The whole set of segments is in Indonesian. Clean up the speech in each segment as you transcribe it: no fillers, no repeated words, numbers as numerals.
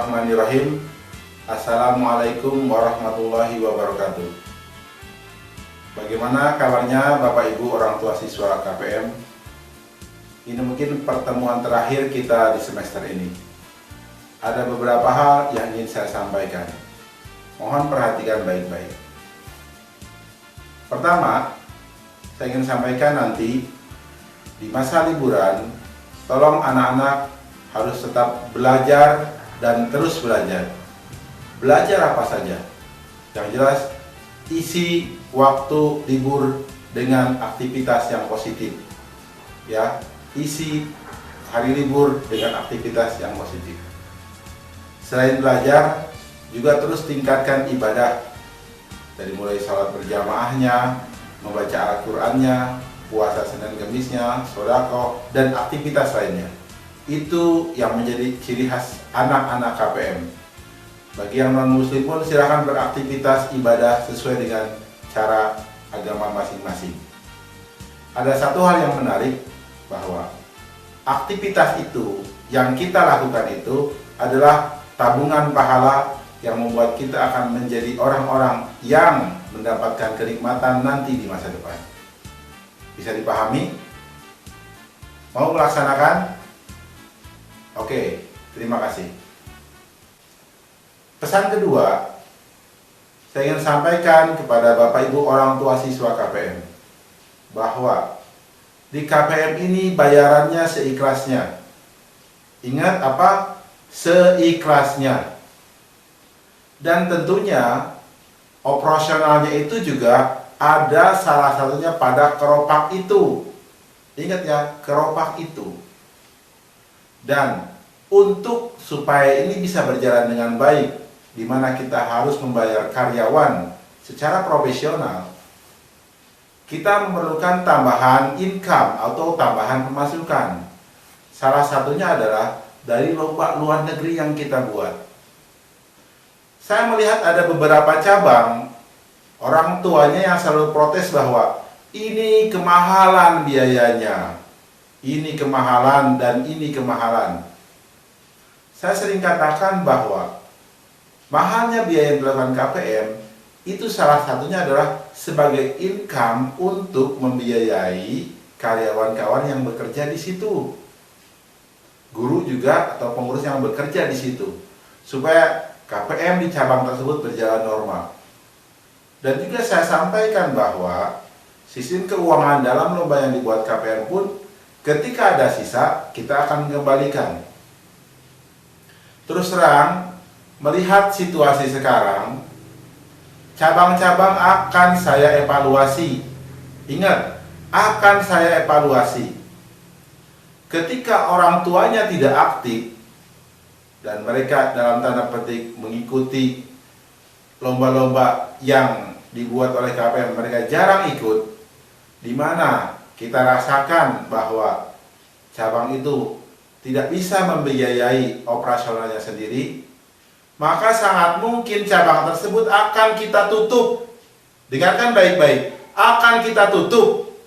Bismillahirrahmanirrahim. Assalamualaikum warahmatullahi wabarakatuh. Bagaimana kabarnya Bapak Ibu orang tua siswa KPM? Ini mungkin pertemuan terakhir kita di semester ini. Ada beberapa hal yang ingin saya sampaikan. Mohon perhatikan baik-baik. Pertama, saya ingin sampaikan nanti di masa liburan, tolong anak-anak harus tetap belajar dan terus belajar. Belajar apa saja? Yang jelas, isi waktu libur dengan aktivitas yang positif. Ya, isi hari libur dengan aktivitas yang positif. Selain belajar, juga terus tingkatkan ibadah. Dari mulai sholat berjamaahnya, membaca Al-Qur'annya, puasa Senin Kemisnya, sodako, dan aktivitas lainnya. Itu yang menjadi ciri khas anak-anak KPM. Bagi yang non-muslim pun silahkan beraktivitas ibadah sesuai dengan cara agama masing-masing. Ada satu hal yang menarik, bahwa aktivitas itu yang kita lakukan itu adalah tabungan pahala yang membuat kita akan menjadi orang-orang yang mendapatkan kenikmatan nanti di masa depan. Bisa dipahami? Mau melaksanakan? Oke, terima kasih. Pesan kedua, saya ingin sampaikan kepada Bapak Ibu orang tua siswa KPM, bahwa di KPM ini bayarannya seikhlasnya. Ingat apa? Seikhlasnya. Dan tentunya operasionalnya itu juga ada salah satunya pada keropak itu. Ingat ya, keropak itu. Dan untuk supaya ini bisa berjalan dengan baik, di mana kita harus membayar karyawan secara profesional, kita memerlukan tambahan income atau tambahan pemasukan. Salah satunya adalah dari lomba luar negeri yang kita buat. Saya melihat ada beberapa cabang, orang tuanya yang selalu protes bahwa ini kemahalan biayanya, ini kemahalan dan ini kemahalan. Saya sering katakan bahwa mahalnya biaya yang dilakukan KPM itu salah satunya adalah sebagai income untuk membiayai karyawan-karyawan yang bekerja di situ, guru juga atau pengurus yang bekerja di situ, supaya KPM di cabang tersebut berjalan normal. Dan juga saya sampaikan bahwa sistem keuangan dalam lomba yang dibuat KPM pun, ketika ada sisa, kita akan mengembalikan. Terus terang, melihat situasi sekarang, cabang-cabang akan saya evaluasi. Ingat, akan saya evaluasi. Ketika orang tuanya tidak aktif, dan mereka dalam tanda petik mengikuti lomba-lomba yang dibuat oleh KPM, mereka jarang ikut, di mana kita rasakan bahwa cabang itu tidak bisa membiayai operasionalnya sendiri, maka sangat mungkin cabang tersebut akan kita tutup. Dengarkan baik-baik, akan kita tutup.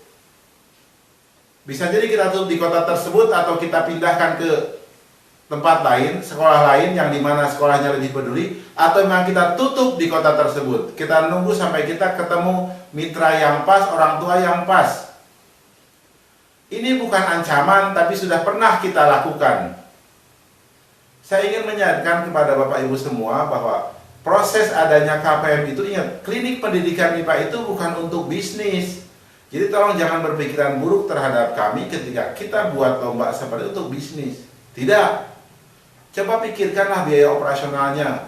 Bisa jadi kita tutup di kota tersebut atau kita pindahkan ke tempat lain, sekolah lain yang dimana sekolahnya lebih peduli, atau memang kita tutup di kota tersebut. Kita nunggu sampai kita ketemu mitra yang pas, orang tua yang pas. Ini bukan ancaman, tapi sudah pernah kita lakukan. Saya ingin menyadarkan kepada Bapak Ibu semua bahwa proses adanya KPM itu, ingat, klinik pendidikan MIPA itu bukan untuk bisnis. Jadi tolong jangan berpikiran buruk terhadap kami ketika kita buat lomba seperti itu untuk bisnis. Tidak. Coba pikirkanlah biaya operasionalnya.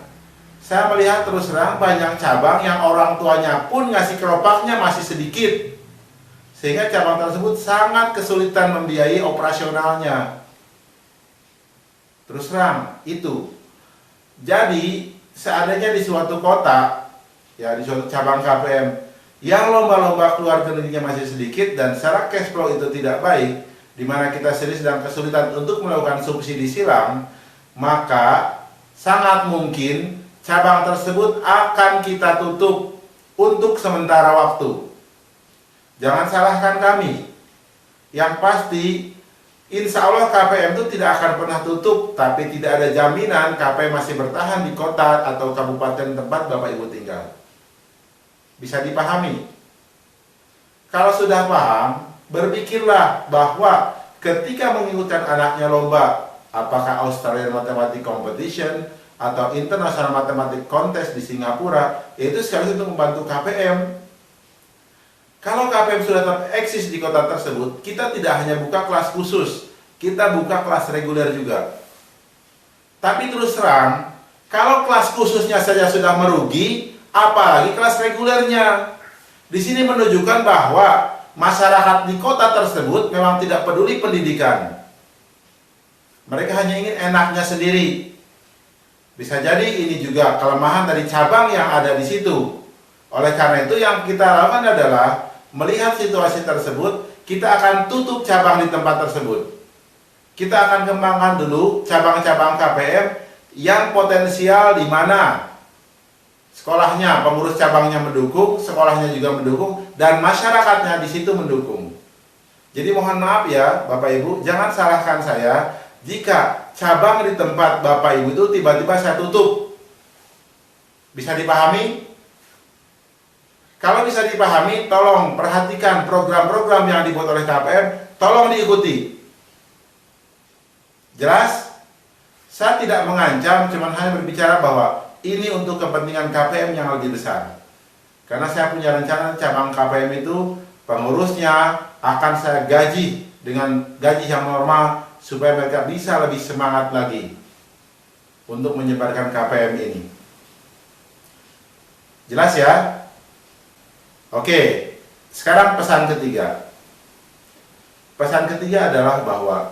Saya melihat terus terang banyak cabang yang orang tuanya pun ngasih keropaknya masih sedikit, sehingga cabang tersebut sangat kesulitan membiayai operasionalnya. Terus terang, itu. Jadi, seandainya di suatu kota, ya di suatu cabang KPM, yang lomba-lomba keluar negerinya masih sedikit dan secara cash flow itu tidak baik, di mana kita sendiri sedang kesulitan untuk melakukan subsidi silang, maka sangat mungkin cabang tersebut akan kita tutup untuk sementara waktu. Jangan salahkan kami. Yang pasti Insya Allah KPM itu tidak akan pernah tutup, tapi tidak ada jaminan KPM masih bertahan di kota atau kabupaten tempat Bapak Ibu tinggal. Bisa dipahami? Kalau sudah paham, berpikirlah bahwa ketika mengikutkan anaknya lomba, apakah Australian Mathematics Competition atau International Mathematics Contest di Singapura, itu sekaligus untuk membantu KPM. Kalau KPM sudah tetap eksis di kota tersebut, kita tidak hanya buka kelas khusus, kita buka kelas reguler juga. Tapi terus terang, kalau kelas khususnya saja sudah merugi, apalagi kelas regulernya. Di sini menunjukkan bahwa masyarakat di kota tersebut memang tidak peduli pendidikan. Mereka hanya ingin enaknya sendiri. Bisa jadi ini juga kelemahan dari cabang yang ada di situ. Oleh karena itu yang kita lakukan adalah melihat situasi tersebut, kita akan tutup cabang di tempat tersebut. Kita akan kembangkan dulu cabang-cabang KPM yang potensial di mana sekolahnya, pengurus cabangnya mendukung, sekolahnya juga mendukung, dan masyarakatnya di situ mendukung. Jadi mohon maaf ya Bapak Ibu, jangan salahkan saya jika cabang di tempat Bapak Ibu itu tiba-tiba saya tutup. Bisa dipahami? Kalau bisa dipahami, tolong perhatikan program-program yang dibuat oleh KPM, tolong diikuti. Jelas? Saya tidak mengancam, cuman hanya berbicara bahwa ini untuk kepentingan KPM yang lebih besar. Karena saya punya rencana cabang KPM itu, pengurusnya akan saya gaji dengan gaji yang normal, supaya mereka bisa lebih semangat lagi untuk menyebarkan KPM ini. Jelas ya? Oke, sekarang pesan ketiga. Pesan ketiga adalah bahwa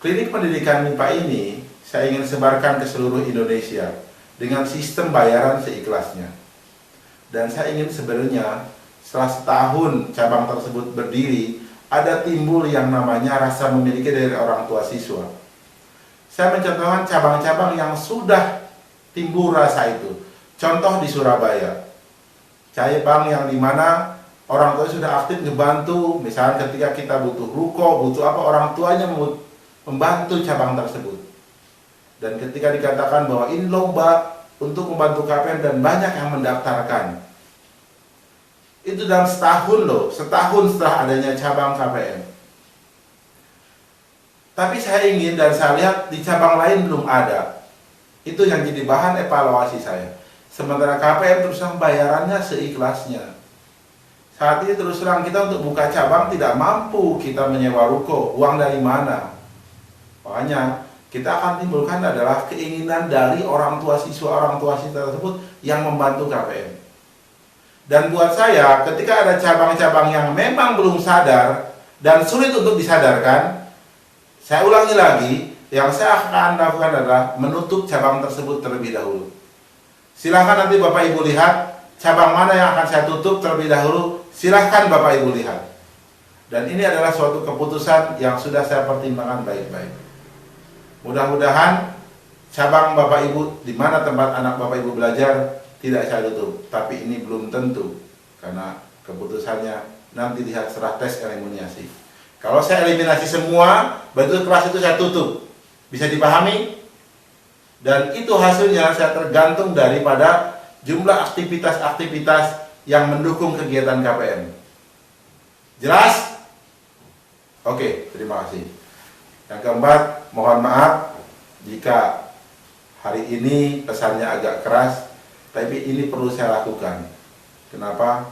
klinik pendidikan MIPA ini saya ingin sebarkan ke seluruh Indonesia dengan sistem bayaran seikhlasnya. Dan saya ingin sebenarnya setelah setahun cabang tersebut berdiri, ada timbul yang namanya rasa memiliki dari orang tua siswa. Saya mencontohkan cabang-cabang yang sudah timbul rasa itu. Contoh di Surabaya, cabang yang dimana orang tua sudah aktif ngebantu, misalnya ketika kita butuh ruko, butuh apa, orang tuanya membantu cabang tersebut. Dan ketika dikatakan bahwa ini lomba untuk membantu KPM dan banyak yang mendaftarkan, itu dalam setahun loh, setahun setelah adanya cabang KPM. Tapi saya ingin dan saya lihat di cabang lain belum ada. Itu yang jadi bahan evaluasi saya. Sementara KPM terus terang bayarannya seikhlasnya. Saat ini terus terang kita untuk buka cabang tidak mampu kita menyewa ruko, uang dari mana? Makanya kita akan timbulkan adalah keinginan dari orang tua siswa tersebut yang membantu KPM. Dan buat saya, ketika ada cabang-cabang yang memang belum sadar dan sulit untuk disadarkan, saya ulangi lagi, yang saya akan lakukan adalah menutup cabang tersebut terlebih dahulu. Silahkan nanti Bapak Ibu lihat cabang mana yang akan saya tutup terlebih dahulu, silahkan Bapak Ibu lihat. Dan ini adalah suatu keputusan yang sudah saya pertimbangkan baik-baik. Mudah-mudahan cabang Bapak Ibu di mana tempat anak Bapak Ibu belajar tidak saya tutup, tapi ini belum tentu karena keputusannya nanti lihat setelah tes eliminasi. Kalau saya eliminasi semua, berarti kelas itu saya tutup. Bisa dipahami? Dan itu hasilnya saya tergantung daripada jumlah aktivitas-aktivitas yang mendukung kegiatan KPM. Jelas? Oke, terima kasih. Yang keempat, mohon maaf jika hari ini pesannya agak keras, tapi ini perlu saya lakukan. Kenapa?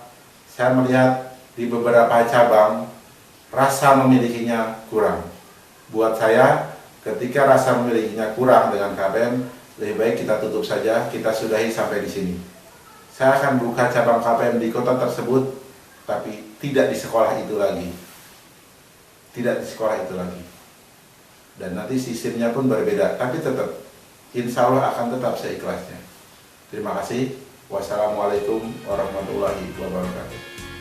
Saya melihat di beberapa cabang rasa memilikinya kurang. Buat saya, ketika rasa memilikinya kurang dengan KPM, lebih baik kita tutup saja, kita sudahi sampai di sini. Saya akan buka cabang KPM di kota tersebut, tapi tidak di sekolah itu lagi. Tidak di sekolah itu lagi. Dan nanti sistemnya pun berbeda, tapi tetap, insya Allah akan tetap seikhlasnya. Terima kasih. Wassalamualaikum warahmatullahi wabarakatuh.